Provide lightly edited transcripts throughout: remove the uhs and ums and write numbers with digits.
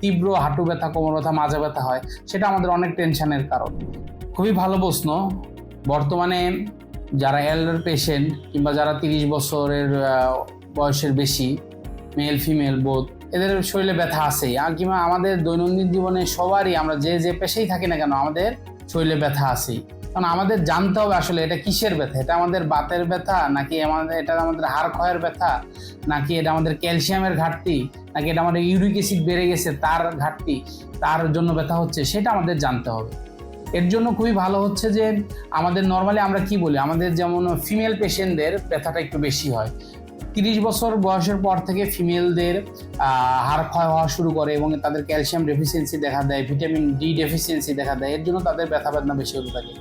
তীব্র হাঁটু ব্যথা, কোমর ব্যথা, মাজা ব্যথা হয়, সেটা আমাদের অনেক টেনশনের কারণ। খুবই ভালো প্রশ্ন। বর্তমানে যারা এল্ডার পেশেন্ট কিংবা যারা 30 বছরের বয়সের বেশি, মেল ফিমেল বোথ, এদের শরীরে ব্যথা আছেই। আর কিংবা আমাদের দৈনন্দিন জীবনে সবারই, আমরা যে পেশেই থাকি না কেন, আমাদের শরীরে ব্যথা আছেই। কারণ আমাদের জানতে হবে আসলে এটা কিসের ব্যথা। এটা আমাদের বাতের ব্যথা, নাকি এটা আমাদের হাড় ক্ষয়ের ব্যথা, নাকি এটা আমাদের ক্যালসিয়ামের ঘাটতি, নাকি এটা আমাদের ইউরিক অ্যাসিড বেড়ে গেছে তার ঘাটতি, তার জন্য ব্যথা হচ্ছে, সেটা আমাদের জানতে হবে। এর জন্য খুবই ভালো হচ্ছে যে আমাদের নর্মালি আমরা কি বলি, আমাদের যেমন ফিমেল পেশেন্টদের ব্যথাটা একটু বেশি হয়। 30 বছর বয়সের পর থেকে ফিমেলদের হাড় ক্ষয় হওয়া শুরু করে এবং তাদের ক্যালসিয়াম ডেফিসিয়েন্সি দেখা দেয়, ভিটামিন ডি ডেফিসিয়েন্সি দেখা দেয়। এর জন্য তাদের ব্যথা বেদনা বেশি হতে থাকে।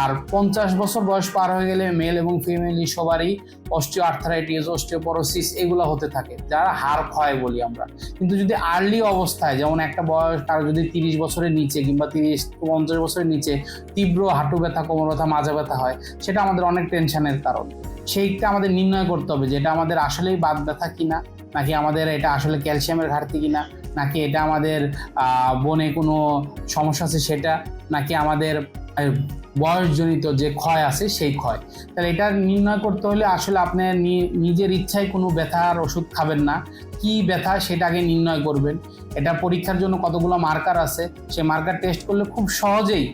আর 50 বছর বয়স পার হয়ে গেলে মেল এবং ফিমেল সবারই অস্টিও আর্থারাইটিস, অস্টিওপরোসিস এগুলো হতে থাকে, যারা হাড় ক্ষয় বলি আমরা। কিন্তু যদি আর্লি অবস্থায়, যেমন একটা বয়স কারো যদি 30 বছরের নিচে কিংবা 30-50 বছরের নিচে তীব্র হাঁটু ব্যথা, কোমর ব্যথা, মাজা ব্যথা হয়, সেটা আমাদের অনেক টেনশনের কারণ। সেইটা আমাদের নির্ণয় করতে হবে যে এটা আমাদের আসলেই বাত ব্যথা কিনা, নাকি আমাদের এটা আসলে ক্যালসিয়ামের ঘাটতি কিনা, নাকি এটা আমাদের বনে কোনো সমস্যা আছে সেটা, নাকি আমাদের বয়সজনিত যে ক্ষয় আছে সেই ক্ষয়। তাহলে এটা নির্ণয় করতে হলে আসলে আপনি নিজের ইচ্ছায় কোনো ব্যথার ওষুধ খাবেন না। কি ব্যথা সেটা আগে নির্ণয় করবেন। এটা পরীক্ষার জন্য কতগুলো মার্কার আছে, সেই মার্কার টেস্ট করলে খুব সহজেই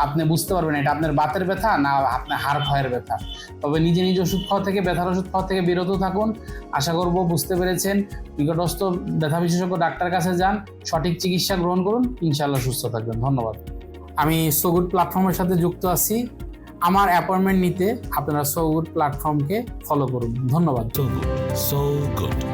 আপনি বুঝতে পারবেন এটা আপনার বাতের ব্যথা না আপনার হাড় ক্ষয়ের ব্যথা। তবে নিজে ওষুধ খাওয়া থেকে, ব্যথার ওষুধ খাওয়া থেকে বিরত থাকুন। আশা করব বুঝতে পেরেছেন। নিকটস্থ ব্যথা বিশেষজ্ঞ ডাক্তার কাছে যান, সঠিক চিকিৎসা গ্রহণ করুন, ইনশাআল্লাহ সুস্থ থাকবেন। ধন্যবাদ। আমি সো গুড প্ল্যাটফর্মের সাথে যুক্ত আছি। আমার অ্যাপয়েন্টমেন্ট নিতে আপনারা সো গুড প্ল্যাটফর্মকে ফলো করুন। ধন্যবাদ। So good.